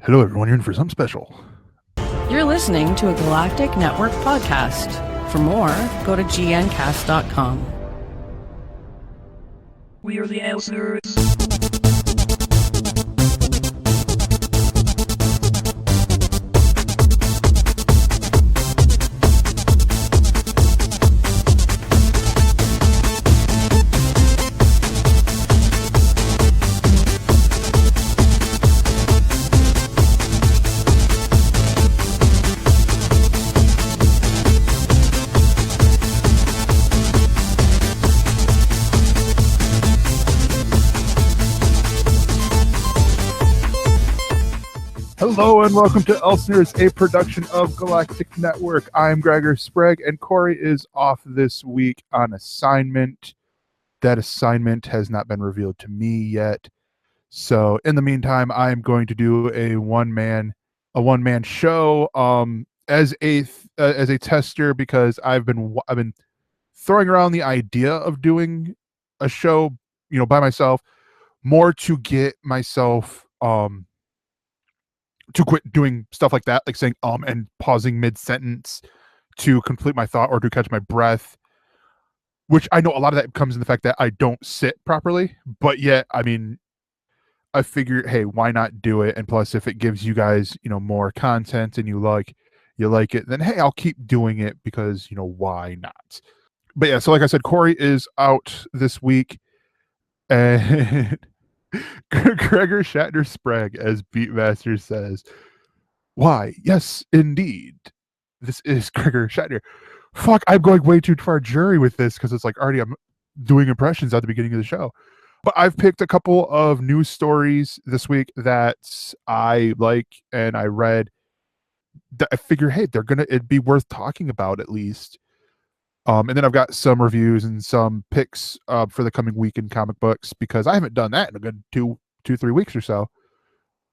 Hello, everyone. You're in for something special. You're listening to a Galactic Network podcast. For more, go to gncast.com. We are the ElseNerds. Hello, and welcome to ElseNerds, a production of Galactic Network. I'm Gregor Sprague, and Corey is off this week on assignment. That assignment has not been revealed to me yet. So, in the meantime, I'm going to do a one-man show as a tester, because I've been throwing around the idea of doing a show, by myself, more to get myself to quit doing stuff like that, like saying and pausing mid-sentence to complete my thought or to catch my breath, which I know a lot of that comes in the fact that I don't sit properly. But yet, I figure, hey, why not do it? And plus, if it gives you guys, more content and you like it, then hey, I'll keep doing it, because, why not? But yeah, so like I said, Corey is out this week, and Gregor Shatner Sprague, as Beatmaster says, why, yes, indeed, this is Gregor Shatner. Fuck, I'm going way too far jury with this, because it's like already I'm doing impressions at the beginning of the show. But I've picked a couple of news stories this week that I like and I read that I figure, hey, it'd be worth talking about at least. And then I've got some reviews and some picks for the coming week in comic books, because I haven't done that in a good 3 weeks or so.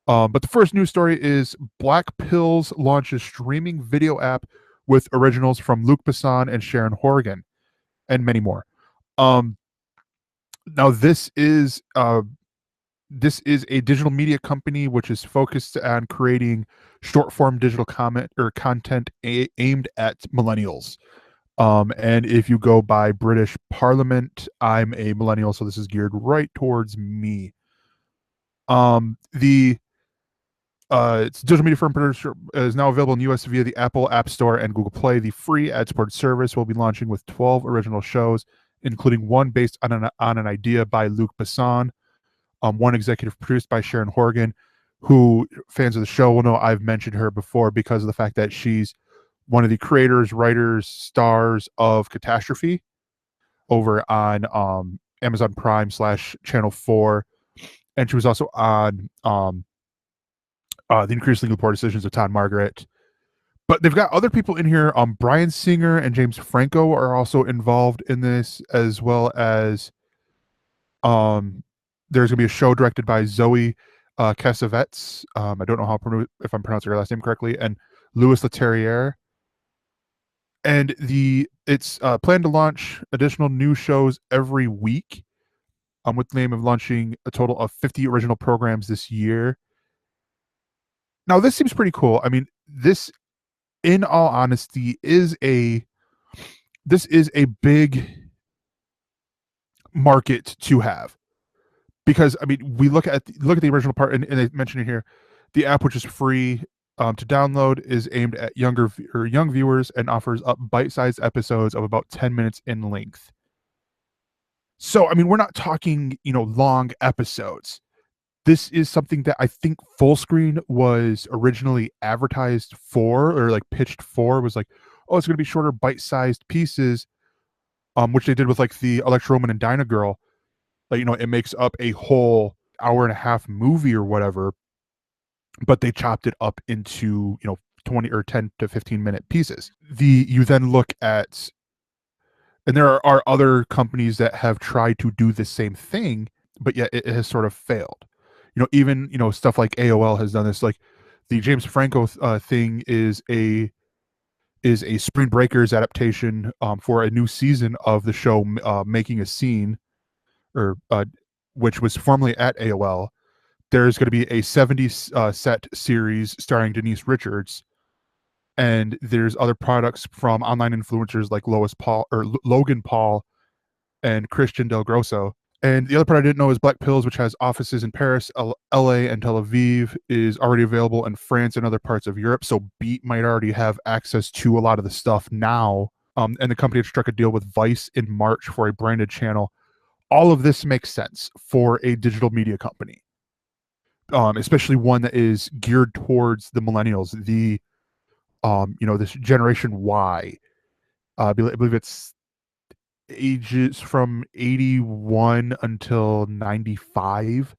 But the first news story is Blackpills launches streaming video app with originals from Luc Besson and Sharon Horgan, and many more. Now this is a digital media company which is focused on creating short form digital content aimed at millennials. And if you go by British Parliament, I'm a millennial, so this is geared right towards me. It's a digital media firm producer is now available in the US via the Apple App Store and Google Play. The free ad-supported service will be launching with 12 original shows, including one based on an idea by Luc Besson, one executive produced by Sharon Horgan, who fans of the show will know I've mentioned her before because of the fact that she's one of the creators, writers, stars of Catastrophe over on Amazon Prime / Channel 4. And she was also on The Increasingly Poor Decisions of Todd Margaret. But they've got other people in here. Bryan Singer and James Franco are also involved in this, as well as there's going to be a show directed by Zoe Cassavetes. I don't know if I'm pronouncing her last name correctly, and Louis Leterrier. And it's planned to launch additional new shows every week, with the aim of launching a total of 50 original programs this year. Now, this seems pretty cool. This, in all honesty, is a big market to have, because we look at the original part, and they mention it here. The app, which is free to download, is aimed at young viewers and offers up bite-sized episodes of about 10 minutes in length. So, we're not talking, long episodes. This is something that I think Fullscreen was originally advertised for, or like pitched for, was like, oh, it's going to be shorter bite-sized pieces, which they did with like the Electro Woman and Dyna Girl. Like, it makes up a whole hour-and-a-half movie or whatever, but they chopped it up into 20 or 10 to 15-minute pieces. You then look at, and there are other companies that have tried to do the same thing, but yet it has sort of failed. Even stuff like AOL has done this. Like the James Franco thing is a Spring Breakers adaptation for a new season of the show, Making a Scene, or which was formerly at AOL. there's going to be a 70s set series starring Denise Richards, and there's other products from online influencers like Logan Paul and Christian Del Grosso. And the other part I didn't know is Blackpills, which has offices in Paris, LA, and Tel Aviv, is already available in France and other parts of Europe. So Beat might already have access to a lot of the stuff now. And the company had struck a deal with Vice in March for a branded channel. All of this makes sense for a digital media company, especially one that is geared towards the millennials, this Generation Y. I believe it's ages from 81 until 95,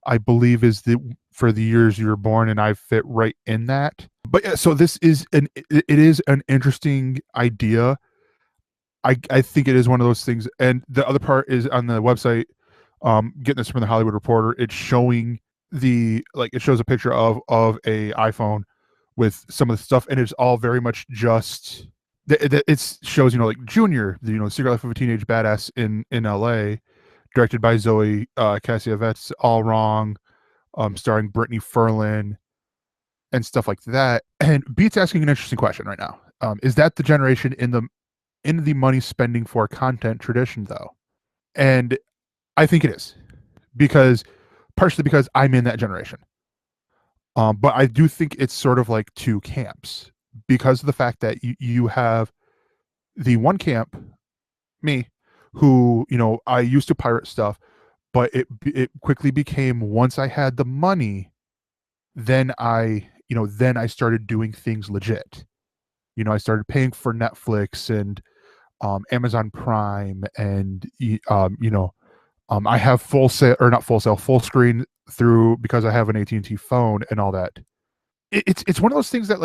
I believe, is for the years you were born, and I fit right in that. But yeah, so it is an interesting idea. I think it is one of those things. And the other part is on the website, getting this from the Hollywood Reporter, it's showing it shows a picture of a iPhone with some of the stuff, and it's all very much just it shows like Junior, Secret Life of a Teenage Badass in LA, directed by Zoe Cassiovetz, All Wrong, starring Brittany Ferlin and stuff like that. And Beat's asking an interesting question right now. Is that the generation in the money spending for content tradition, though? And I think it is, partially because I'm in that generation. But I do think it's sort of like two camps, because of the fact that you have the one camp, me, who, I used to pirate stuff, but it quickly became, once I had the money, then I started doing things legit. I started paying for Netflix and Amazon Prime, and I have full screen through, because I have an AT&T phone and all that. It's one of those things that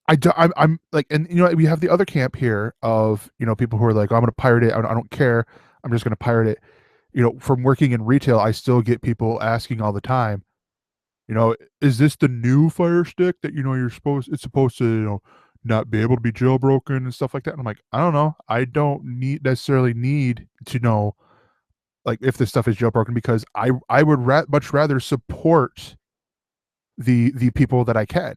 I'm like, and we have the other camp here of people who are like, oh, I'm going to pirate it. I don't care. I'm just going to pirate it. From working in retail, I still get people asking all the time, is this the new Fire Stick that it's supposed to not be able to be jailbroken and stuff like that? And I'm like, I don't know. I don't necessarily need to know if this stuff is jailbroken, because I would much rather support the people that I can,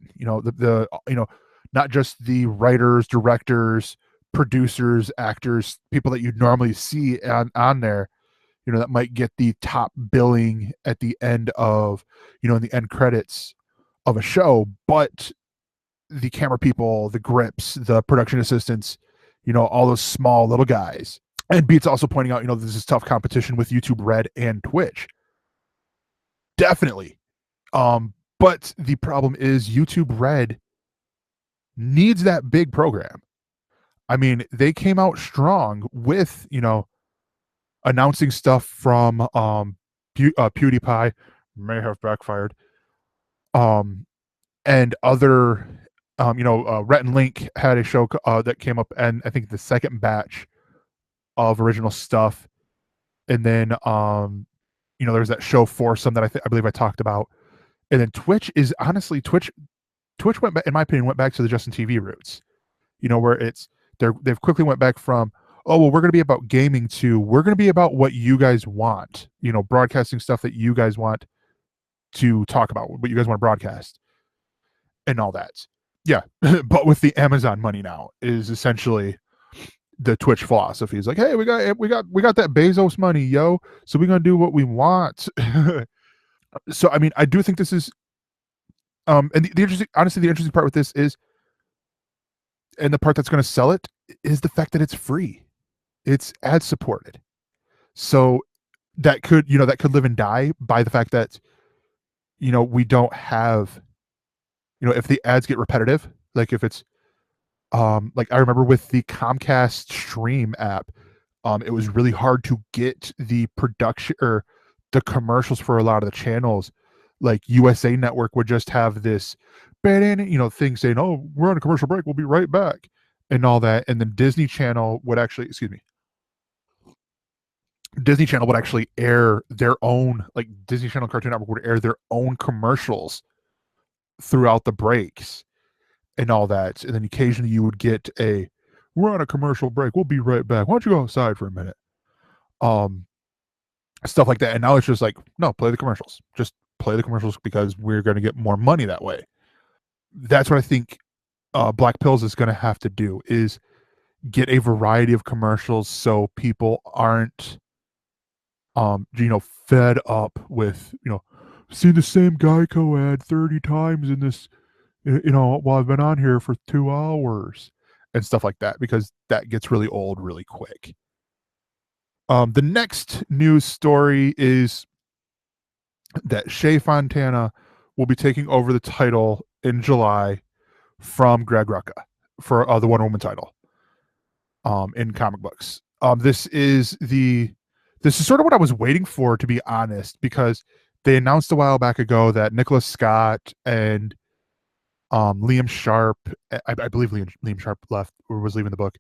not just the writers, directors, producers, actors, people that you'd normally see on there, that might get the top billing at the end of, in the end credits of a show, but the camera people, the grips, the production assistants, all those small little guys. And Beat's also pointing out, this is tough competition with YouTube Red and Twitch. Definitely. But the problem is YouTube Red needs that big program. I mean, they came out strong with, announcing stuff from PewDiePie, may have backfired, and other, Rhett and Link had a show that came up, and I think the second batch of original stuff, and then there's that show Foursome that I believe I talked about, and then Twitch went back, in my opinion, went back to the Justin TV roots, where they've quickly went back from, oh well, we're going to be about gaming, to we're going to be about what you guys want, broadcasting stuff that you guys want to talk about, what you guys want to broadcast and all that. Yeah. But with the Amazon money now is essentially the Twitch philosophy. Is like, hey, we got that Bezos money, yo, so we're gonna do what we want. So I mean, I do think this is and the interesting part with this is, and the part that's going to sell it, is the fact that it's free, it's ad supported. So that could live and die by the fact that we don't have, if the ads get repetitive, like if it's like I remember with the Comcast Stream app, it was really hard to get the production or the commercials for a lot of the channels. Like USA Network would just have this thing saying, oh, we're on a commercial break, we'll be right back, and all that. And then Disney Channel would actually air their own, like Disney Channel Cartoon Network would air their own commercials throughout the breaks and all that. And then occasionally you would get we're on a commercial break, we'll be right back, why don't you go outside for a minute, stuff like that. And now it's just like, no, play the commercials, just play the commercials because we're going to get more money that way. That's what I think Blackpills is going to have to do, is get a variety of commercials so people aren't fed up with seeing the same Geico ad 30 times in this while I've been on here for 2 hours and stuff like that, because that gets really old really quick. The next news story is that Shea Fontana will be taking over the title in July from Greg Rucka for the Wonder Woman title in comic books. This is sort of what I was waiting for, to be honest, because they announced a while back ago that Nicholas Scott and Liam Sharp, I believe Liam Sharp left or was leaving the book,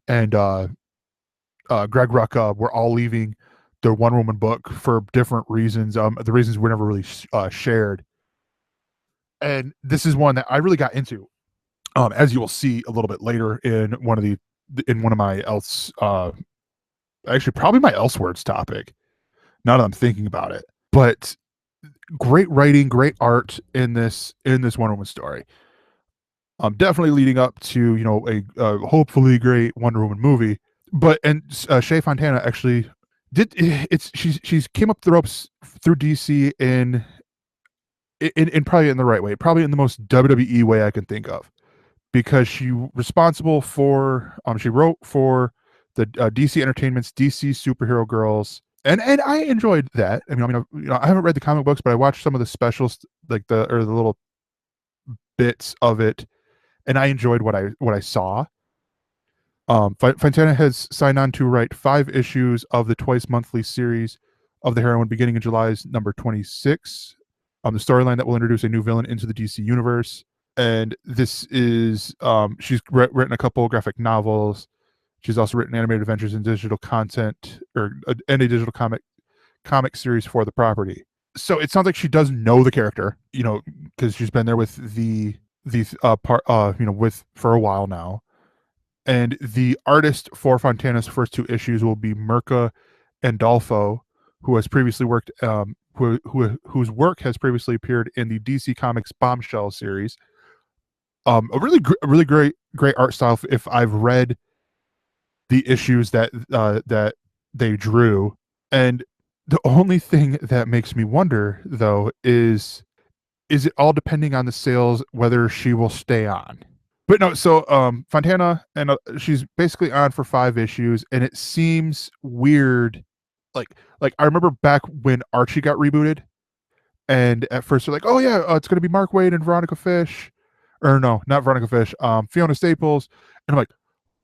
and Greg Rucka were all leaving the Wonder Woman book for different reasons. The reasons were never really shared. And this is one that I really got into, as you will see a little bit later in one of my actually probably my ElseWords topic, now that I'm thinking about it. But great writing, great art in this Wonder Woman story. Definitely leading up to a hopefully great Wonder Woman movie. But Shea Fontana actually she's came up the ropes through DC in probably in the right way, probably in the most WWE way I can think of, because she responsible for she wrote for the DC Entertainment's DC Superhero Girls, and I enjoyed that. I haven't read the comic books, but I watched some of the specials, like the little bits of it, and I enjoyed what I saw. Fontana has signed on to write 5 issues of the twice monthly series of the heroine, beginning in July's number 26. The storyline that will introduce a new villain into the DC universe. And this is she's written a couple graphic novels. She's also written animated adventures and digital content, and a digital comic series for the property. So it sounds like she does know the character, because she's been there with the for a while now. And the artist for Fontana's first 2 issues will be Mirka Andolfo, who has previously worked, whose work has previously appeared in the DC Comics Bombshell series. A really great art style. If I've read the issues that they drew, and the only thing that makes me wonder though is it all depending on the sales whether she will stay on. But no, so Fontana, and she's basically on for 5 issues, and it seems weird. Like I remember back when Archie got rebooted, and at first they're like, "Oh yeah, it's going to be Mark Waid and Veronica Fish," or no, not Veronica Fish, Fiona Staples, and I'm like,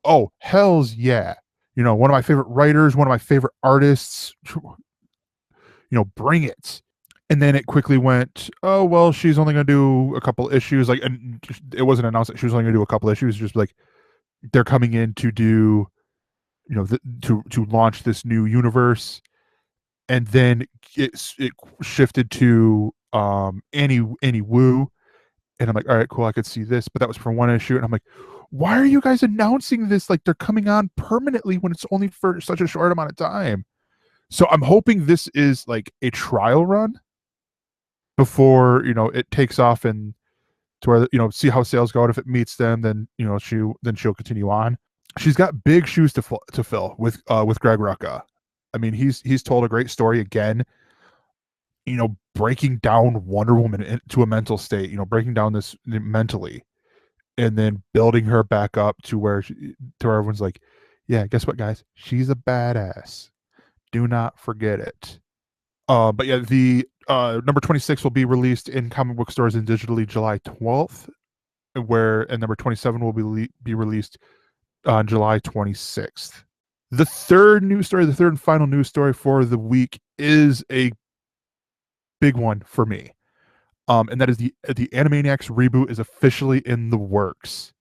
"Oh hell's yeah!" One of my favorite writers, one of my favorite artists. Bring it. And then it quickly went, oh, well, she's only going to do a couple issues. And it wasn't announced that she was only going to do a couple issues. Just like they're coming in to do, to launch this new universe. And then it shifted to Annie Wu. And I'm like, all right, cool, I could see this. But that was for 1 issue. And I'm like, why are you guys announcing this like they're coming on permanently when it's only for such a short amount of time? So I'm hoping this is like a trial run before it takes off, and to where see how sales go, and if it meets them, then she'll continue on. She's got big shoes to fill with Greg Rucka. I mean, he's told a great story again, breaking down Wonder Woman into a mental state, breaking down this mentally, and then building her back up to where everyone's like, yeah, guess what, guys, she's a badass, do not forget it. But yeah, the number 26 will be released in comic book stores and digitally July 12th, and number 27 will be released on July 26th. The third and final news story for the week is a big one for me, and that is the Animaniacs reboot is officially in the works.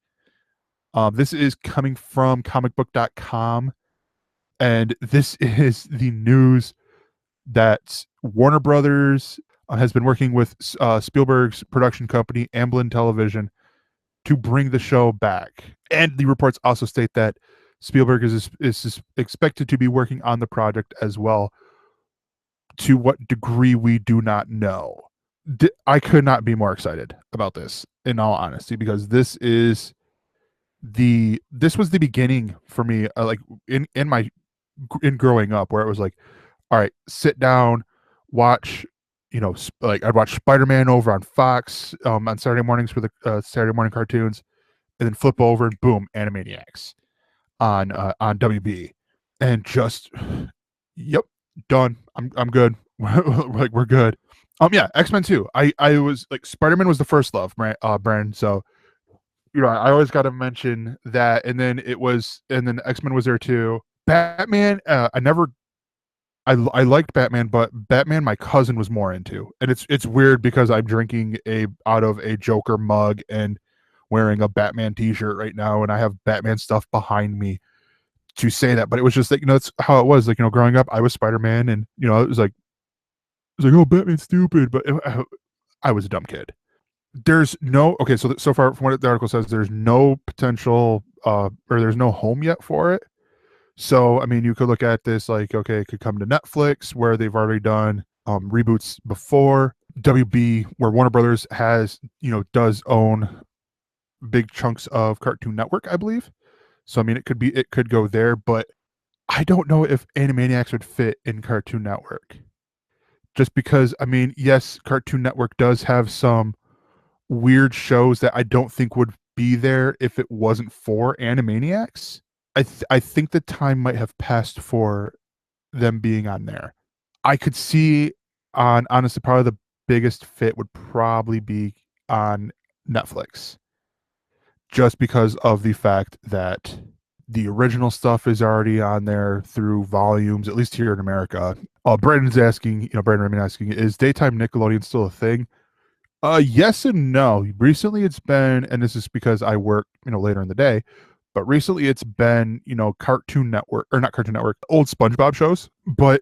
This is coming from comicbook.com, and this is the news that Warner Brothers has been working with Spielberg's production company, Amblin Television, to bring the show back. And the reports also state that Spielberg is expected to be working on the project as well. To what degree, we do not know. I could not be more excited about this, in all honesty, because this was the beginning for me, like in growing up, where it was like, all right, sit down, watch, like I'd watch Spider-Man over on Fox on Saturday mornings for the Saturday morning cartoons, and then flip over and boom, Animaniacs on WB, and just yep, done. I'm good. Like we're good. Yeah, X-Men too. I was like, Spider-Man was the first love, Brandon. So I always got to mention that, and then X-Men was there too. Batman, I liked Batman, but Batman my cousin was more into, and it's weird because I'm drinking out of a Joker mug and wearing a Batman t-shirt right now, and I have Batman stuff behind me to say that, but it was just like, that's how it was. Like, growing up, I was Spider-Man, and it was like, oh, Batman's stupid, but I was a dumb kid. There's no okay. So far, from what the article says, there's no potential, or there's no home yet for it. So I mean, you could look at this like, okay, it could come to Netflix, where they've already done reboots before. WB, where Warner Brothers does own big chunks of Cartoon Network, I believe. So I mean, it could go there, but I don't know if Animaniacs would fit in Cartoon Network. Just because, I mean, yes, Cartoon Network does have some weird shows that I don't think would be there if it wasn't for Animaniacs. I think the time might have passed for them being on there. I could see, honestly, probably the biggest fit would probably be on Netflix, just because of the fact that the original stuff is already on there through volumes, at least here in America. Brandon Raymond asking, is daytime Nickelodeon still a thing? Yes and no. Recently it's been, and this is because I work, later in the day, but recently it's been, Cartoon Network, or not Cartoon Network, old SpongeBob shows, but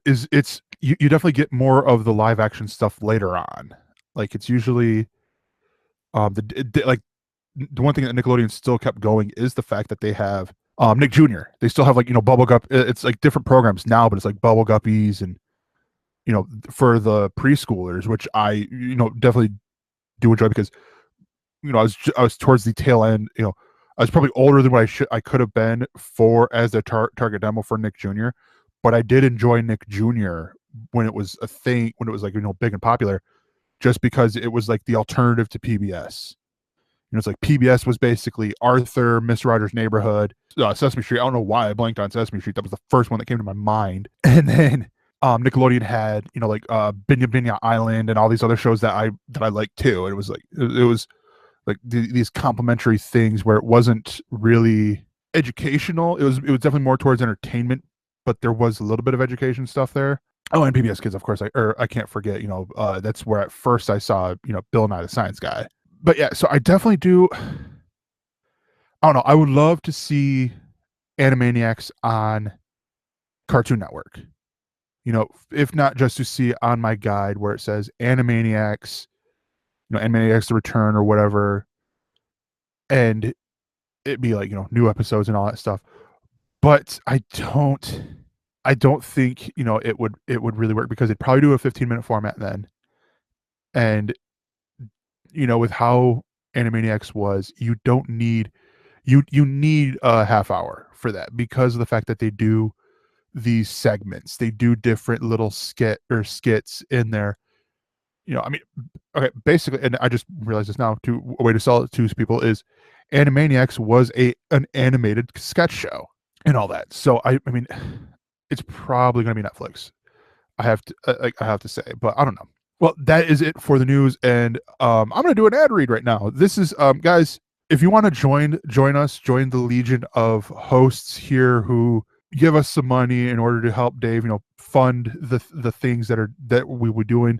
you definitely get more of the live action stuff later on. Like, it's usually, the one thing that Nickelodeon still kept going is the fact that they have Nick Jr. They still have, like, Bubble Gup. It's like different programs now, but it's like Bubble Guppies, and for the preschoolers, which I definitely do enjoy, because I was towards the tail end. I was probably older than what I could have been as a target demo for Nick Jr. But I did enjoy Nick Jr. when it was a thing, when it was like big and popular, just because it was like the alternative to PBS. It's like PBS was basically Arthur, Miss Rogers' Neighborhood, Sesame Street. I don't know why I blanked on Sesame Street. That was the first one that came to my mind. And then Nickelodeon had like Binya Binya Island and all these other shows that I liked too. And it was like these complimentary things where it wasn't really educational. It was definitely more towards entertainment, but there was a little bit of education stuff there. Oh, and PBS Kids, of course. I can't forget. That's where at first I saw Bill Nye the Science Guy. But yeah, so I definitely do. I don't know. I would love to see Animaniacs on Cartoon Network. If not just to see on my guide where it says Animaniacs, Animaniacs The Return or whatever, and it be like, new episodes and all that stuff. But I don't think, it would really work, because it'd probably do a 15-minute format then. And with how Animaniacs was, you don't need you need a half hour for that, because of the fact that they do these segments. They do different little skits in there. I mean, okay, basically, and I just realized this now, a way to sell it to people is Animaniacs was an animated sketch show and all that. So I mean, it's probably going to be Netflix. I have to say, but I don't know. Well, that is it for the news, and I'm going to do an ad read right now. This is, guys, if you want to join the legion of hosts here who give us some money in order to help Dave, fund the things that we were doing.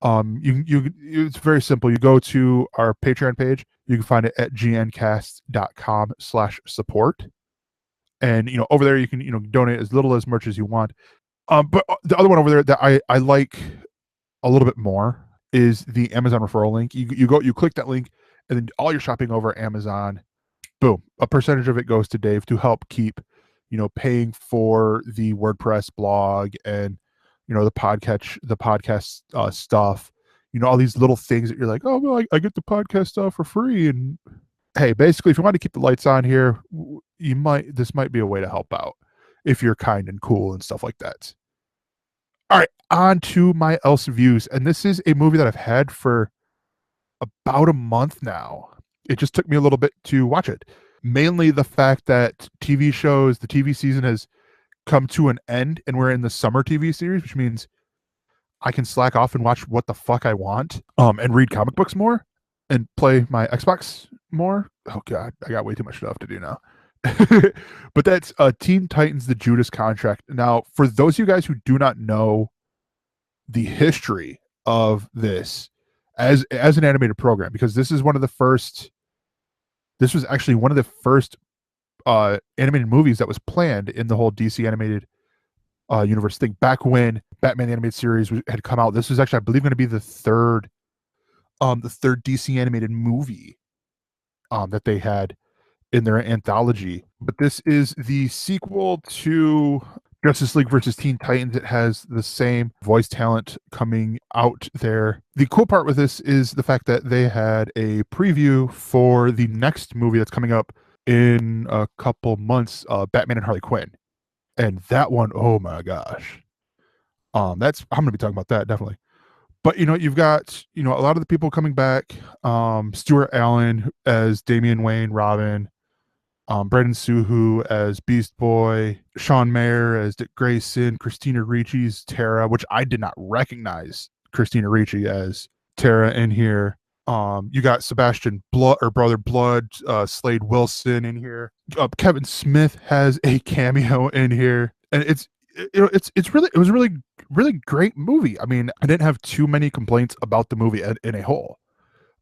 It's very simple. You go to our Patreon page. You can find it at gncast.com/support. And, over there you can, donate as little as much as you want. But the other one over there that I like a little bit more is the Amazon referral link. You click that link, and then all your shopping over Amazon, boom, a percentage of it goes to Dave to help keep, paying for the WordPress blog and, the podcast stuff, all these little things that you're like, oh, well, I get the podcast stuff for free. And hey, basically, if you want to keep the lights on here, this might be a way to help out if you're kind and cool and stuff like that. All right, on to my ElseViews. And this is a movie that I've had for about a month now. It just took me a little bit to watch it. Mainly the fact that the TV season has come to an end and we're in the summer TV series, which means I can slack off and watch what the fuck I want, and read comic books more and play my Xbox more. Oh God, I got way too much stuff to do now. But that's Teen Titans: The Judas Contract. Now, for those of you guys who do not know the history of this as an animated program, because this was actually one of the first animated movies that was planned in the whole DC animated universe thing. Back when Batman the Animated Series had come out, this was actually, I believe, going to be the third DC animated movie that they had in their anthology. But this is the sequel to Justice League versus Teen Titans. It has the same voice talent coming out there. The cool part with this is the fact that they had a preview for the next movie that's coming up in a couple months, Batman and Harley Quinn. And that one, oh my gosh. I'm going to be talking about that, definitely. But, you've got, a lot of the people coming back. Stuart Allen as Damian Wayne, Robin. Brendan Suhu as Beast Boy. Sean Mayer as Dick Grayson. Christina Ricci's Tara, which I did not recognize Christina Ricci as Tara in here. You got Sebastian Brother Blood, Slade Wilson in here. Kevin Smith has a cameo in here, and it was a really great movie. I mean, I didn't have too many complaints about the movie in a whole.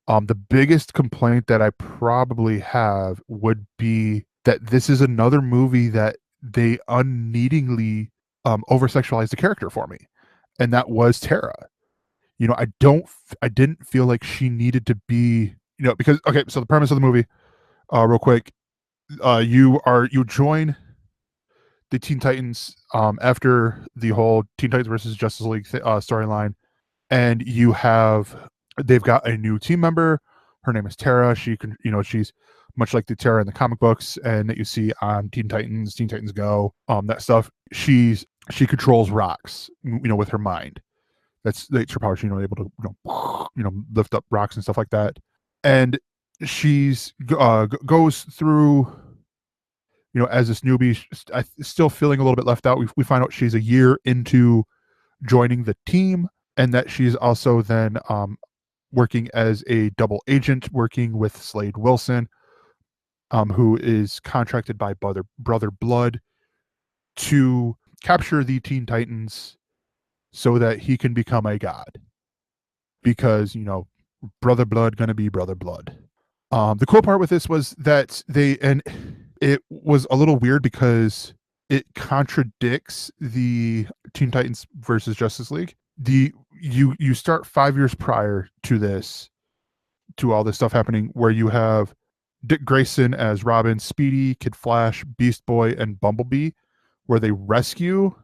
The biggest complaint that I probably have would be that this is another movie that they unneedingly over-sexualized the character for me, and that was Tara. I didn't feel like she needed to be, because, okay, so the premise of the movie, real quick, you join the Teen Titans after the whole Teen Titans versus Justice League storyline, and they've got a new team member. Her name is Tara. She can, she's much like the Tara in the comic books and that you see on Teen Titans Go, that stuff. She controls rocks, with her mind. That's her power. She's able to, lift up rocks and stuff like that. And she's goes through, as this newbie, still feeling a little bit left out. We find out she's a year into joining the team, and that she's also then working as a double agent, working with Slade Wilson, who is contracted by Brother Blood to capture the Teen Titans so that he can become a god. Because, Brother Blood gonna be Brother Blood. The cool part with this was that it was a little weird because it contradicts the Teen Titans versus Justice League. You start 5 years prior to this, to all this stuff happening, where you have Dick Grayson as Robin, Speedy, Kid Flash, Beast Boy, and Bumblebee, where they rescue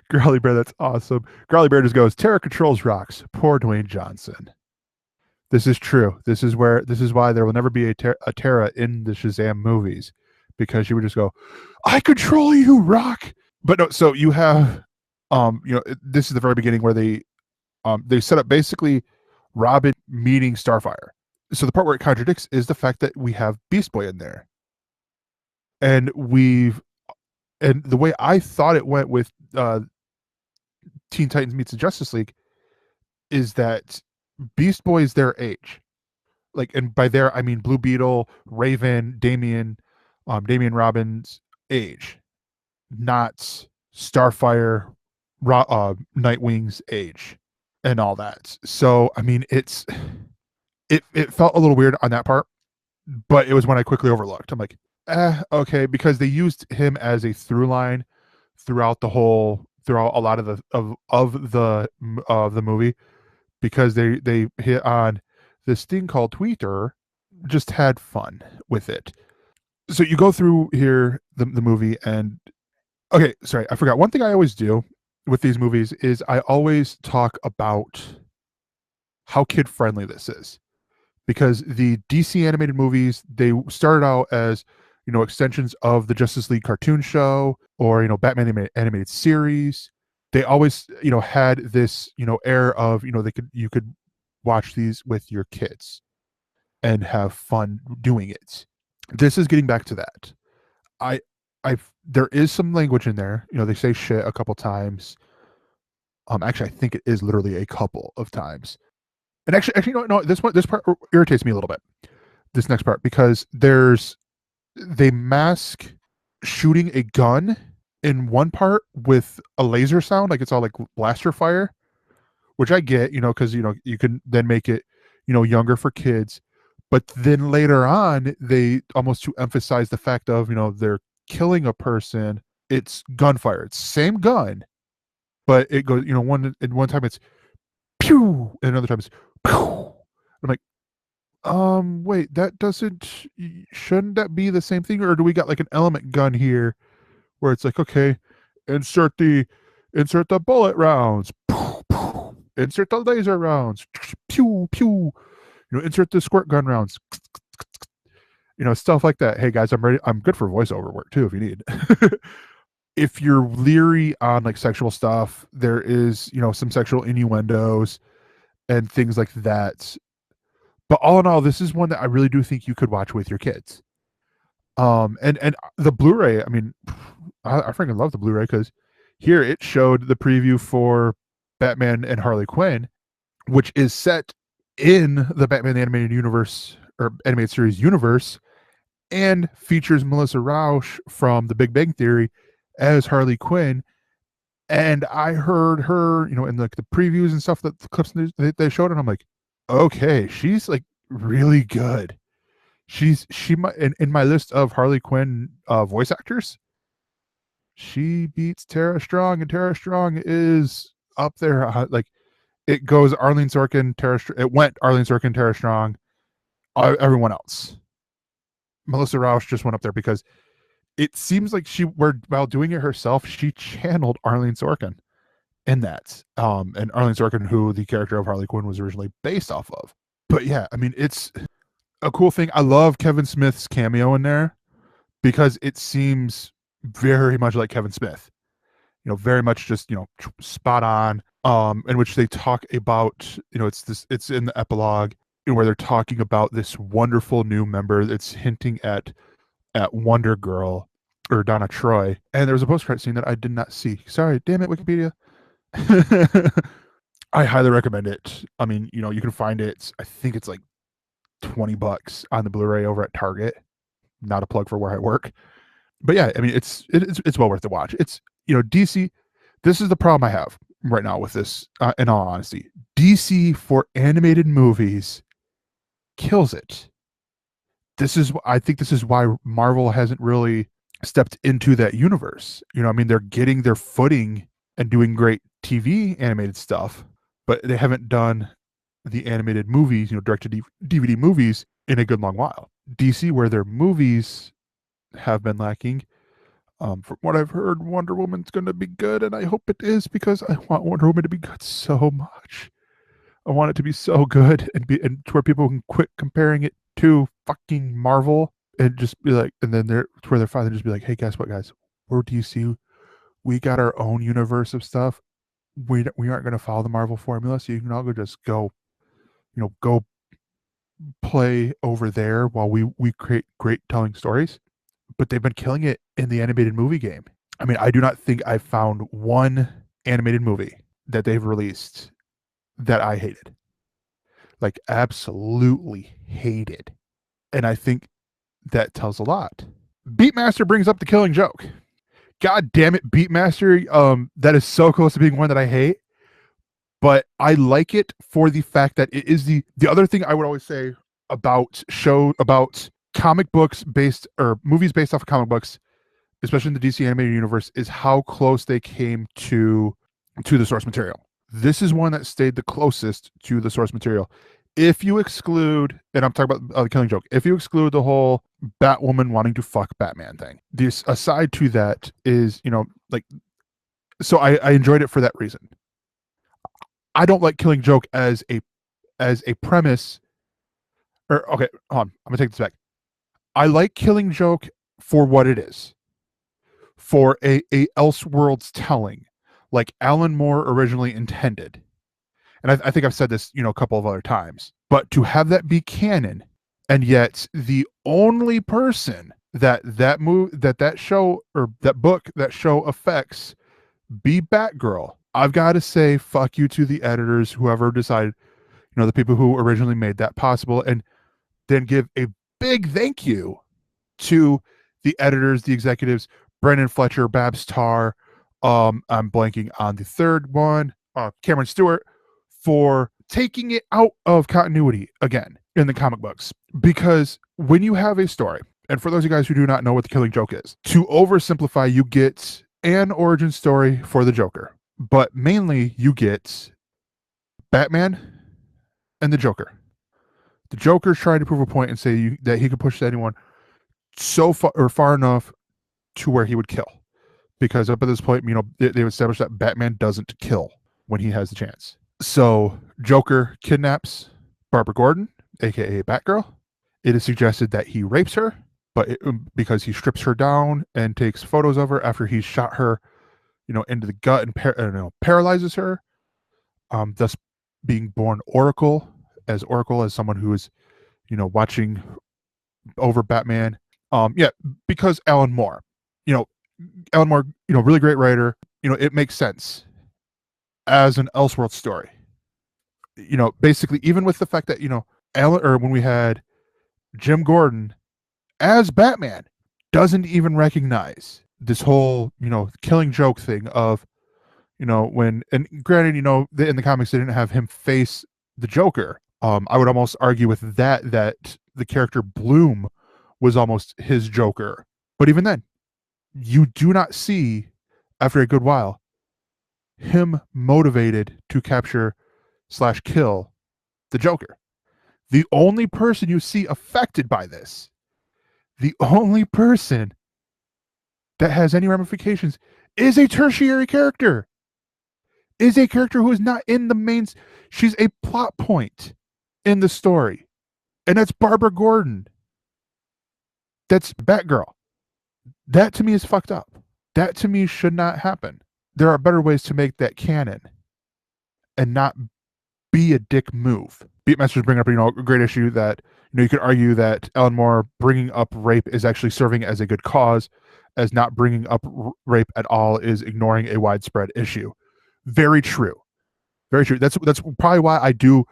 Growly Bear. That's awesome. Growly Bear just goes, Tara controls rocks. Poor Dwayne Johnson. This is true. This is why there will never be a Tara in the Shazam movies, because she would just go, I control you, rock. But no, so you have, this is the very beginning where they set up basically Robin meeting Starfire. So the part where it contradicts is the fact that we have Beast Boy in there. And the way I thought it went with Teen Titans meets the Justice League is that Beast Boy is their age. Like, and by there, I mean Blue Beetle, Raven, Damian Robin's age, not Starfire, Nightwing's age and all that. So, I mean, it felt a little weird on that part, but it was one I quickly overlooked. I'm like, okay, because they used him as a through line throughout a lot of the movie, because they hit on this thing called Twitter, just had fun with it. So you go through here the movie, and okay, sorry, I forgot one thing I always do with these movies is I always talk about how kid friendly this is, because the DC animated movies, they started out as, extensions of the Justice League cartoon show, or, Batman animated series. They always, had this, air of, you could watch these with your kids and have fun doing it. This is getting back to that. I there is some language in there. They say shit a couple times. Actually, I think it is literally a couple of times. And actually, no, this part irritates me a little bit. This next part, because they mask shooting a gun in one part with a laser sound, like it's all like blaster fire, which I get, because you can then make it, younger for kids. But then later on, they almost to emphasize the fact of, they're killing a person, it's gunfire. It's same gun, but it goes, one time it's pew, and another time it's pew. I'm like, wait, shouldn't that be the same thing? Or do we got like an element gun here where it's like, okay, insert the bullet rounds, pew, pew. Insert the laser rounds, pew, pew, insert the squirt gun rounds, stuff like that. Hey guys, I'm ready. I'm good for voiceover work too if you need. If you're leery on like sexual stuff, there is, some sexual innuendos and things like that. But all in all, this is one that I really do think you could watch with your kids. And the Blu-ray, I mean, I freaking love the Blu-ray, because here it showed the preview for Batman and Harley Quinn, which is set in the Batman the Animated Universe, or animated series universe, and features Melissa Rauch from The Big Bang Theory as Harley Quinn. And I heard her, in like the previews and stuff, that the clips they showed, and I'm like, okay, she's like really good. She might, in my list of Harley Quinn voice actors, she beats Tara Strong, and Tara Strong is up there. Like it goes Arlene Sorkin, it went Arlene Sorkin, Tara Strong, everyone else. Melissa Rauch just went up there because it seems like while doing it herself, she channeled Arlene Sorkin in that. And Arlene Sorkin, who the character of Harley Quinn was originally based off of. But yeah, I mean, it's a cool thing. I love Kevin Smith's cameo in there, because it seems very much like Kevin Smith. Very much just, spot on. In which they talk about, it's in the epilogue, where they're talking about this wonderful new member that's hinting at Wonder Girl, or Donna Troy. And there was a post-credit scene that I did not see. Sorry, damn it, Wikipedia. I highly recommend it. I mean, you can find it. I think it's like $20 on the Blu-ray over at Target. Not a plug for where I work, but yeah, I mean, it's well worth the watch. It's, DC. This is the problem I have right now with this. In all honesty, DC for animated movies kills it. I think this is why Marvel hasn't really stepped into that universe. I mean, they're getting their footing and doing great TV animated stuff, but they haven't done the animated movies, direct to DVD movies, in a good long while. DC, where their movies have been lacking, from what I've heard, Wonder Woman's going to be good, and I hope it is, because I want Wonder Woman to be good so much. I want it to be so good, and to where people can quit comparing it to fucking Marvel, and just be like, and then to where they're fine, just be like, hey, guess what, guys? We're DC. We got our own universe of stuff. We aren't going to follow the Marvel formula, so you can all go play over there while we create great telling stories. But they've been killing it in the animated movie game. I mean, I do not think I've found one animated movie that they've released that I hated. Like, absolutely hated. And I think that tells a lot. Beatmaster brings up The Killing Joke. God damn it, Beatmaster. That is so close to being one that I hate. But I like it for the fact that it is the other thing I would always say about comic books based, or movies based off of comic books, especially in the DC animated universe, is how close they came to the source material. This is one that stayed the closest to the source material. If you exclude, and I'm talking about The Killing Joke, if you exclude the whole Batwoman wanting to fuck Batman thing, this aside to that is, like, So I enjoyed it for that reason. I don't like Killing Joke as a premise. Or okay, hold on. I'm gonna take this back. I like Killing Joke for what it is, for a ElseWorlds telling, like Alan Moore originally intended. And I think I've said this, a couple of other times. But to have that be canon, and yet the only person that show or that book that show affects be Batgirl, I've got to say fuck you to the editors, whoever decided, the people who originally made that possible, and then give a big thank you to the editors, the executives, Brendan Fletcher, Babs Tarr, I'm blanking on the third one, Cameron Stewart, for taking it out of continuity again in the comic books. Because when you have a story, and for those of you guys who do not know what the Killing Joke is, to oversimplify, you get an origin story for the Joker, but mainly you get Batman and the Joker. The Joker's trying to prove a point and say that he could push anyone so far enough to where he would kill. Because up at this point, they've established that Batman doesn't kill when he has the chance. So Joker kidnaps Barbara Gordon, aka Batgirl. It is suggested that he rapes her, but because he strips her down and takes photos of her after he's shot her, into the gut and paralyzes her, thus being born Oracle as someone who is, watching over Batman. Because Alan Moore, really great writer. It makes sense as an Elseworlds story. Basically, even with the fact that, Alan, or when we had Jim Gordon as Batman, doesn't even recognize this whole, Killing Joke thing of, when, and granted, in the comics, they didn't have him face the Joker. I would almost argue with that the character Bloom was almost his Joker. But even then, you do not see, after a good while, him motivated to capture / kill the Joker. The only person you see affected by this, the only person that has any ramifications, is a tertiary character. Is a character who is not in the main. She's a plot point in the story. And that's Barbara Gordon. That's Batgirl. That to me is fucked up. That to me should not happen. There are better ways to make that canon and not be a dick move. Beatmasters bring up, a great issue that, you could argue that Alan Moore bringing up rape is actually serving as a good cause, as not bringing up rape at all is ignoring a widespread issue. Very true. Very true. That's probably why I do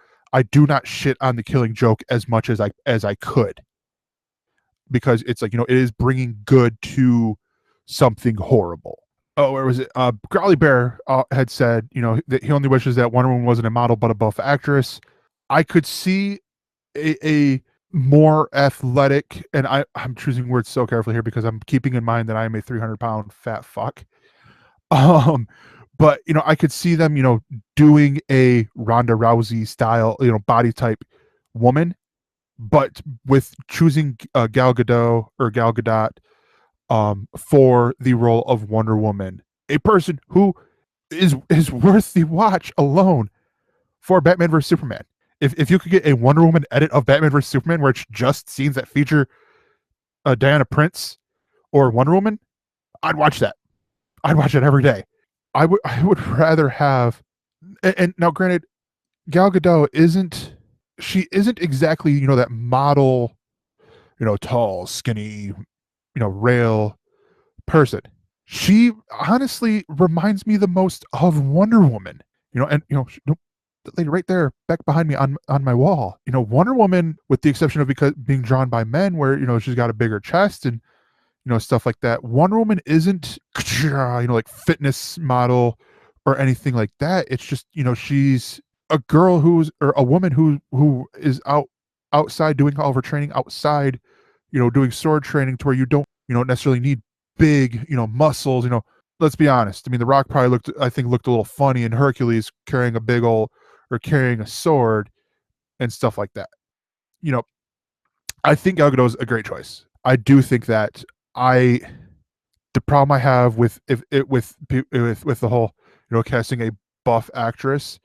not shit on the Killing Joke as much as I could. Because it's like, it is bringing good to something horrible. Oh, where was it? Growly Bear had said, that he only wishes that Wonder Woman wasn't a model but a buff actress. I could see a more athletic, and I'm choosing words so carefully here because I'm keeping in mind that I am a 300-pound fat fuck. But I could see them, doing a Ronda Rousey style, body type woman, but with choosing Gal Gadot for the role of Wonder Woman, a person who is worth the watch alone for Batman vs Superman. If you could get a Wonder Woman edit of Batman vs Superman where it's just scenes that feature Diana Prince or Wonder Woman, I'd watch that. I'd watch it every day. I would rather have, and now granted, Gal Gadot isn't exactly, that model, tall, skinny, rail person. She honestly reminds me the most of Wonder Woman, and, the lady right there back behind me on my wall, Wonder Woman, with the exception of because being drawn by men where, she's got a bigger chest and, stuff like that. Wonder Woman isn't, like fitness model or anything like that. It's just, she's a girl or a woman who is outside doing all of her training outside, doing sword training to where you don't necessarily need big, muscles. Let's be honest. I mean, The Rock probably looked a little funny in Hercules carrying carrying a sword and stuff like that. I think Gal Gadot is a great choice. I do think that the problem I have with with the whole, casting a buff actress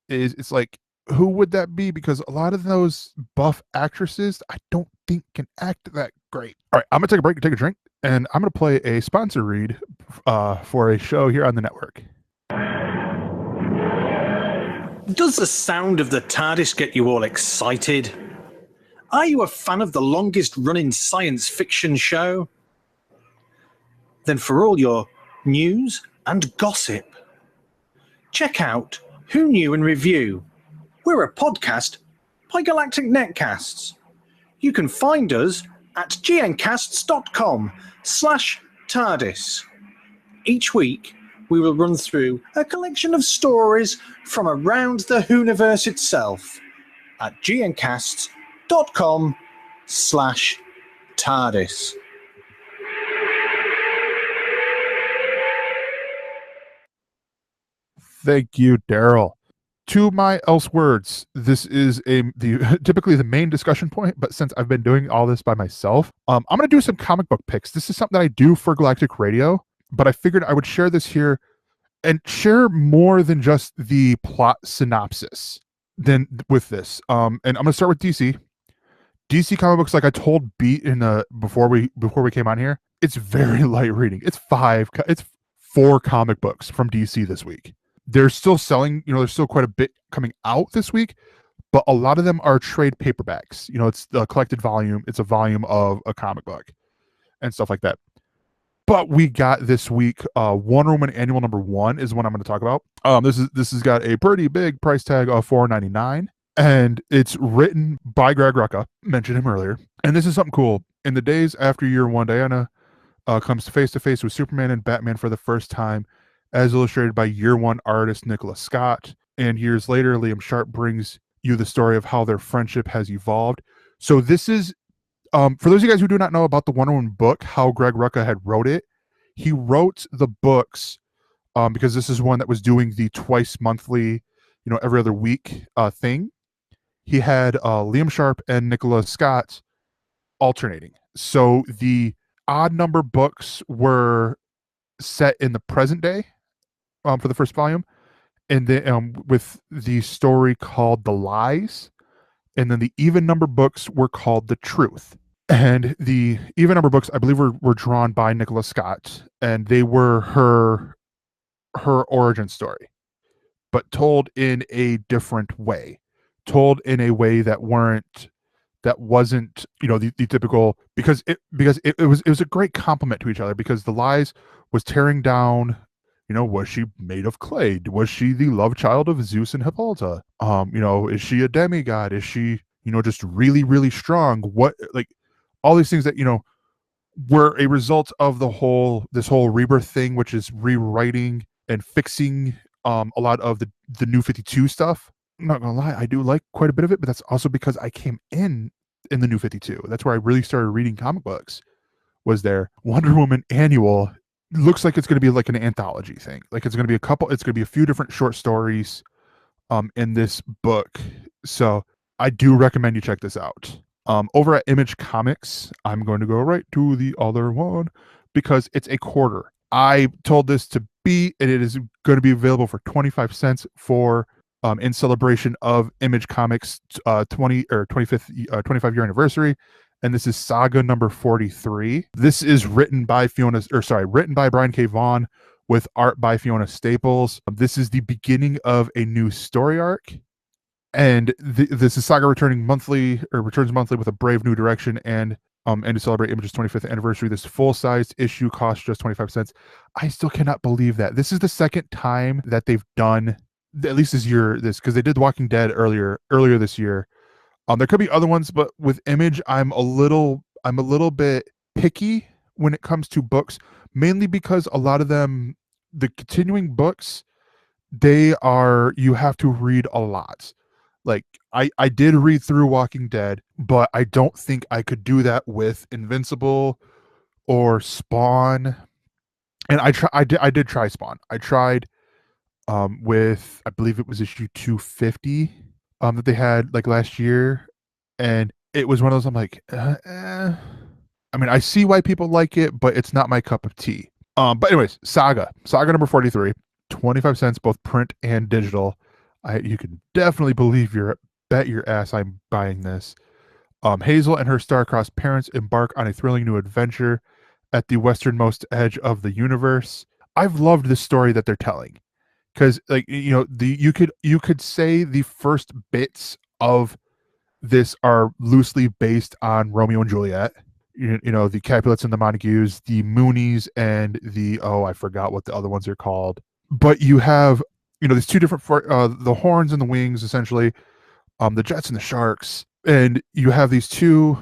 is it's like, who would that be? Because a lot of those buff actresses, I don't think can act that great. All right, I'm gonna take a break and take a drink, and I'm gonna play a sponsor read for a show here on the network. Does the sound of the TARDIS get you all excited? Are you a fan of the longest running science fiction show? Then for all your news and gossip, check out Who Knew and Review. We're a podcast by Galactic Netcasts. You can find us at gncasts.com/TARDIS. Each week, we will run through a collection of stories from around the Whoniverse itself at gncasts.com/TARDIS. Thank you, Daryl. To my ElseWords, this is typically the main discussion point, but since I've been doing all this by myself, I'm going to do some comic book picks. This is something that I do for Galactic Radio, but I figured I would share this here and share more than just the plot synopsis than with this. And I'm going to start with DC. DC comic books, like I told Beat before we came on here, it's very light reading. It's 4 comic books from DC this week. They're still selling, there's still quite a bit coming out this week, but a lot of them are trade paperbacks. It's the collected volume. It's a volume of a comic book and stuff like that. But we got this week, Wonder Woman Annual #1 is what I'm going to talk about. This has got a pretty big price tag of $4.99, and it's written by Greg Rucka. Mentioned him earlier, and this is something cool. In the days after Year One, Diana comes face to face with Superman and Batman for the first time, as illustrated by Year One artist Nicholas Scott. And years later, Liam Sharp brings you the story of how their friendship has evolved. So this is, for those of you guys who do not know about the Wonder Woman book, how Greg Rucka had wrote it, he wrote the books because this is one that was doing the twice monthly, every other week thing. He had Liam Sharp and Nicholas Scott alternating. So the odd number books were set in the present day for the first volume, and then with the story called The Lies, and then the even number books were called The Truth. And the even number books, I believe, were drawn by Nicholas Scott, and they were her origin story, but told in a different way, told in a way that wasn't the typical, because it was a great compliment to each other, because The Lies was tearing down, was she made of clay? Was she the love child of Zeus and Hippolyta? Is she a demigod? Is she, just really, really strong? What, like, all these things that, were a result of this whole rebirth thing, which is rewriting and fixing a lot of the New 52 stuff. I'm not gonna lie, I do like quite a bit of it, but that's also because I came in the New 52. That's where I really started reading comic books, was there. Wonder Woman Annual looks like it's going to be like an anthology thing. Like it's going to be a few different short stories in this book. So I do recommend you check this out. Over at Image Comics, I'm going to go right to the other one because it's a quarter. I told this to be, and it is going to be available for 25 cents for in celebration of Image Comics 25 year anniversary. And this is Saga number 43. This is written by Brian K. Vaughan with art by Fiona Staples. This is the beginning of a new story arc. And this is Saga returns monthly with a brave new direction, and to celebrate Image's 25th anniversary, this full-sized issue costs just 25 cents. I still cannot believe that. This is the second time that they've done, at least this year, because they did The Walking Dead earlier this year. There could be other ones, but with Image, I'm a little bit picky when it comes to books, mainly because a lot of them, the continuing books, you have to read a lot. Like I did read through Walking Dead, but I don't think I could do that with Invincible or Spawn. And I did try Spawn. I tried with, I believe it was issue 250 that they had like last year, and it was one of those, I'm like, I'm I mean, I see why people like it, but it's not my cup of tea. But anyways, Saga number 43, 25 cents, both print and digital. You can definitely bet your ass I'm buying this. Hazel and her star-crossed parents embark on a thrilling new adventure at the westernmost edge of the universe. I've loved the story that they're telling, because like you could say the first bits of this are loosely based on Romeo and Juliet. The Capulets and the Montagues, the Moonies, and I forgot what the other ones are called. But you have these two different the horns and the wings, essentially, the Jets and the Sharks, and you have these two,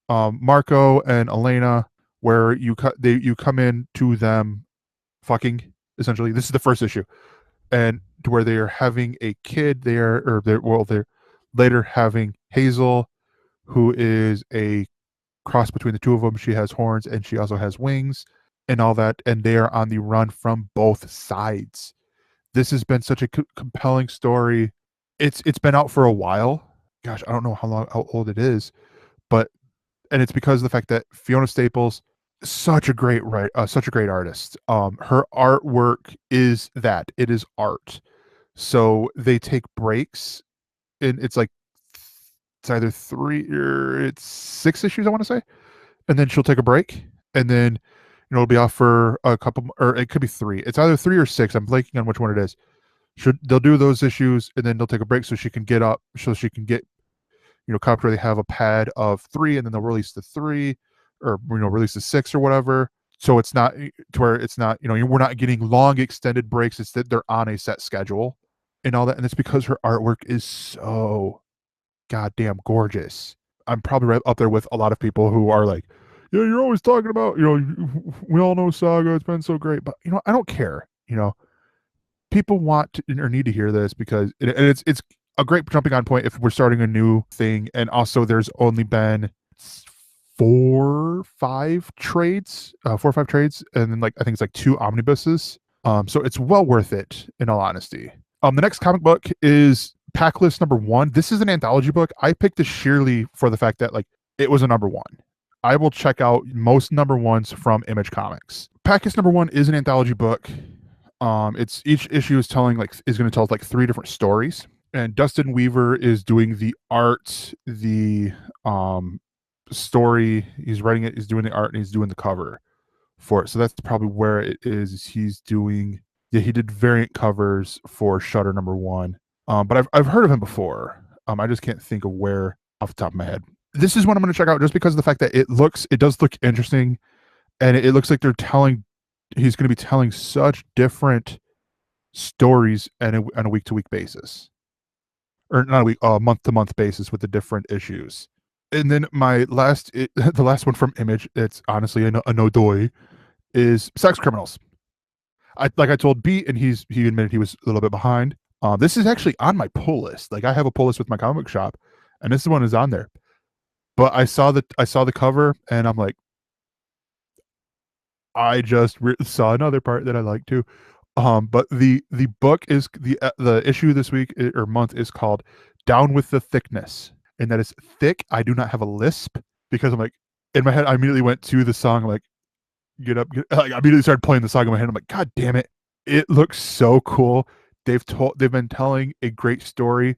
Marco and Elena, where you come in to them fucking, essentially. This is the first issue, and to where they are having a kid there, or they're later having Hazel, who is a cross between the two of them. She has horns and she also has wings and all that, and they are on the run from both sides. This has been such a compelling story. It's been out for a while. Gosh, I don't know how old it is, and it's because of the fact that Fiona Staples, such a great artist. Her artwork is that it is art. So they take breaks, and it's either 3 or it's 6 issues, I want to say, and then she'll take a break, and then it'll be off for a couple, or it could be 3. It's either 3 or 6. I'm blanking on which one it is. They'll do those issues, and then they'll take a break so she can get caught where they have a pad of 3, and then they'll release the 3, or release the 6 or whatever. So it's not to where it's not we're not getting long extended breaks. It's that they're on a set schedule and all that, and it's because her artwork is so goddamn gorgeous. I'm probably right up there with a lot of people who are like, yeah, you're always talking about, we all know Saga, it's been so great, but I don't care. People want or need to hear this, because it's a great jumping on point if we're starting a new thing. And also there's only been 4 or 5 trades, and then I think it's 2 omnibuses. So it's well worth it, in all honesty. The next comic book is Paklis number 1. This is an anthology book. I picked this sheerly for the fact that it was a number 1. I will check out most number 1s from Image Comics. Paklis number 1 is an anthology book. It's each issue is going to tell 3 different stories, and Dustin Weaver is doing the art, the story. He's writing it. He's doing the art, and he's doing the cover for it. So that's probably where it is. He did variant covers for Shutter number 1. But I've heard of him before. I just can't think of where off the top of my head. This is one I'm going to check out just because of the fact that it does look interesting, and it looks like he's going to be telling such different stories on a week-to-week basis, or not a week, month-to-month basis with the different issues. And then the last one from Image, it's honestly a no doy, is Sex Criminals. I told Beat, and he admitted he was a little bit behind. This is actually on my pull list. I have a pull list with my comic book shop, and this one is on there. But I saw the cover, and I'm like, I just saw another part that I like too. But the book is the issue this week or month is called Down with the Thickness, and that is thick. I do not have a lisp, because I'm in my head I immediately went to the song, get up, I immediately started playing the song in my head. I'm like, God damn it, it looks so cool. They've been telling a great story.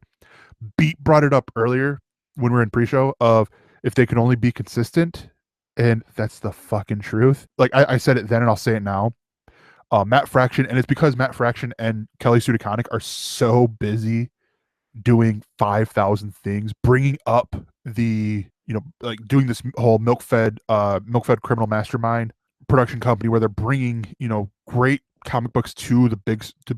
Beat brought it up earlier when we were in pre-show of if they could only be consistent, and that's the fucking truth. I said it then, and I'll say it now. Matt Fraction, and it's because Matt Fraction and Kelly Sue DeConnick are so busy doing 5,000 things, bringing up the doing this whole milk-fed criminal mastermind production company where they're bringing great comic books to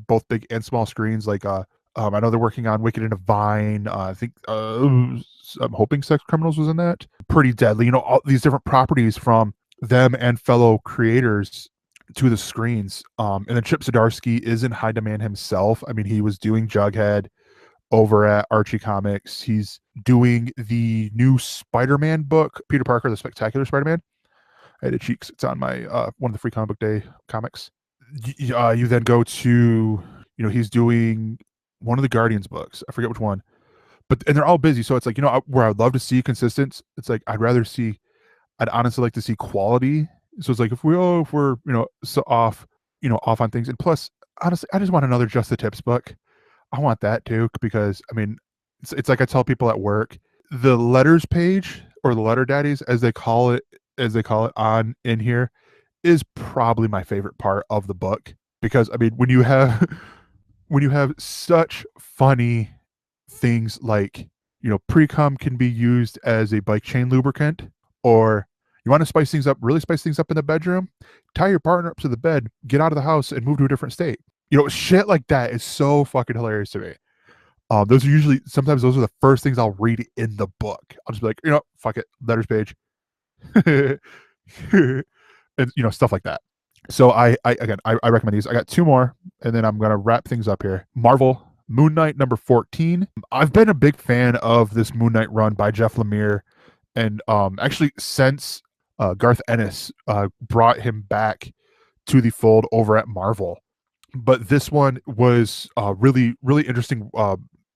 both big and small screens. I know they're working on Wicked and Divine. I think I'm hoping Sex Criminals was in that. Pretty Deadly. All these different properties from them and fellow creators to the screens. And then Chip Zdarsky is in high demand himself. I mean, he was doing Jughead over at Archie Comics. He's doing the new Spider-Man book, Peter Parker, the Spectacular Spider-Man. I had a cheeks. It's on my one of the free comic book day comics. You then go to he's doing one of the Guardians books. I forget which one, and they're all busy. So it's where I'd love to see consistent. It's I'd rather see I'd honestly like to see quality. So it's like if we're so off on things, and plus honestly, I just want another Just the Tips book. I want that too, because I mean, it's like I tell people at work, the letters page, or the letter daddies as they call it on in here, is probably my favorite part of the book, because I mean, when you have such funny things like, pre-cum can be used as a bike chain lubricant, or you want to really spice things up in the bedroom, tie your partner up to the bed, get out of the house and move to a different state. Shit like that is so fucking hilarious to me. Sometimes those are the first things I'll read in the book. I'll just be like, fuck it, letters page. And stuff like that. So I recommend these. I got 2 more, and then I'm gonna wrap things up here. Marvel Moon Knight number 14. I've been a big fan of this Moon Knight run by Jeff Lemire, and actually since Garth Ennis brought him back to the fold over at Marvel. But this one was really, really interesting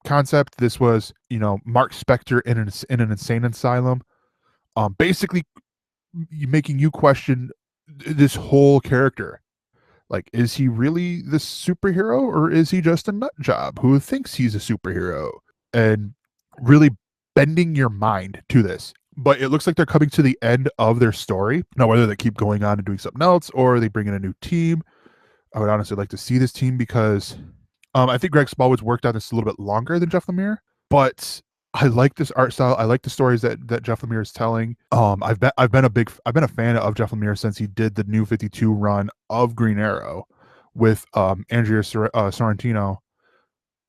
concept. This was, Mark Spector in an insane asylum, basically making you question this whole character. Like, is he really the superhero, or is he just a nut job who thinks he's a superhero? And really bending your mind to this. But it looks like they're coming to the end of their story. Now, whether they keep going on and doing something else, or they bring in a new team, I would honestly like to see this team, because I think Greg Smallwood's worked on this a little bit longer than Jeff Lemire, but I like this art style. I like the stories that Jeff Lemire is telling. I've been a fan of Jeff Lemire since he did the New 52 run of Green Arrow with Andrea Sorrentino,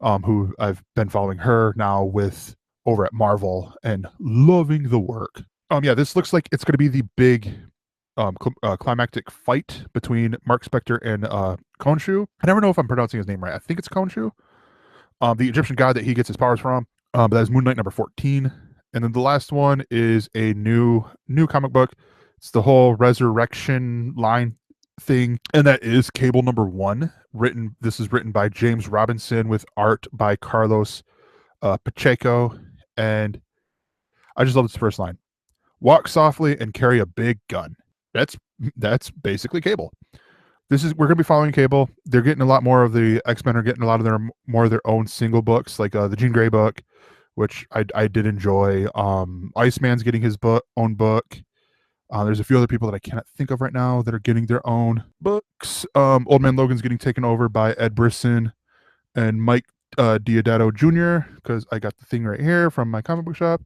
who I've been following her now over at Marvel, and loving the work. Yeah, this looks like it's going to be the big climactic fight between Mark Spector and Khonshu. I never know if I'm pronouncing his name right. I think it's Khonshu, the Egyptian god that he gets his powers from. But that is Moon Knight number 14. And then the last one is a new comic book. It's the whole resurrection line thing, and that is Cable number 1. This is written by James Robinson with art by Carlos Pacheco, and I just love this first line: "Walk softly and carry a big gun." That's basically Cable. We're gonna be following Cable. They're getting a lot more of the X-Men are getting a lot of their own single books, like the Jean Grey book, which I did enjoy. Iceman's getting his own book. There's a few other people that I cannot think of right now that are getting their own books. Old Man Logan's getting taken over by Ed Brisson and Mike Diodato Jr., because I got the thing right here from my comic book shop.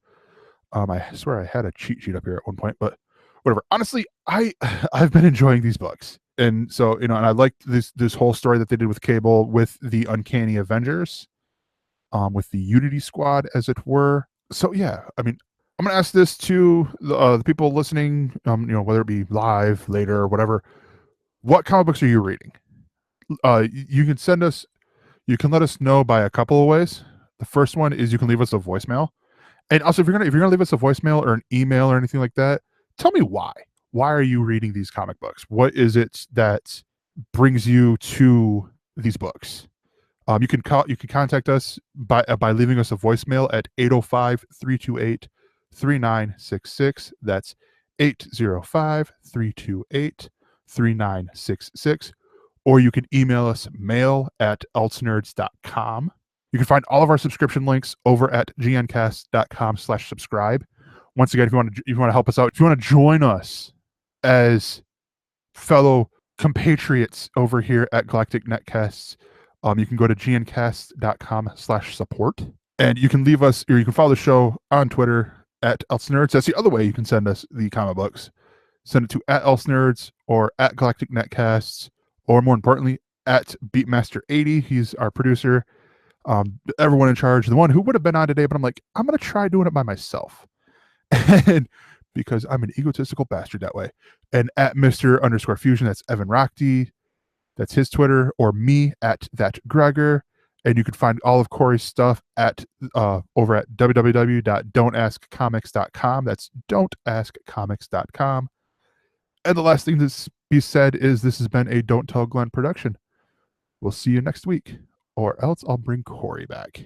I swear I had a cheat sheet up here at one point, but whatever. Honestly, I've been enjoying these books. And so, and I liked this whole story that they did with Cable, with the Uncanny Avengers, with the Unity Squad, as it were. So yeah, I mean, I'm gonna ask this to the people listening, whether it be live, later, or whatever. What comic books are you reading? You can let us know by a couple of ways. The first one is you can leave us a voicemail. And also, if you're gonna leave us a voicemail or an email or anything like that, tell me why. Why are you reading these comic books? What is it that brings you to these books? You can contact us by leaving us a voicemail at 805-328-3966. That's 805-328-3966. Or you can email us mail@ElseNerds.com. You can find all of our subscription links over at gncast.com/subscribe. Once again, if you want to help us out, if you want to join us as fellow compatriots over here at Galactic Netcasts, you can go to gncast.com/support, and you can leave us, or you can follow the show on Twitter at ElseNerds. That's the other way you can send us the comic books. Send it to @ElseNerds or at Galactic Netcasts, or more importantly, at Beatmaster80. He's our producer, everyone in charge, the one who would have been on today, but I'm like, I'm going to try doing it by myself. And because I'm an egotistical bastard that way. And at Mr_Fusion, that's Evan Rockdy. That's his Twitter, or me at that Gregor. And you can find all of Corey's stuff at over at www.don'taskcomics.com. That's don'taskcomics.com. And the last thing to be said is this has been a Don't Tell Glenn production. We'll see you next week, or else I'll bring Corey back.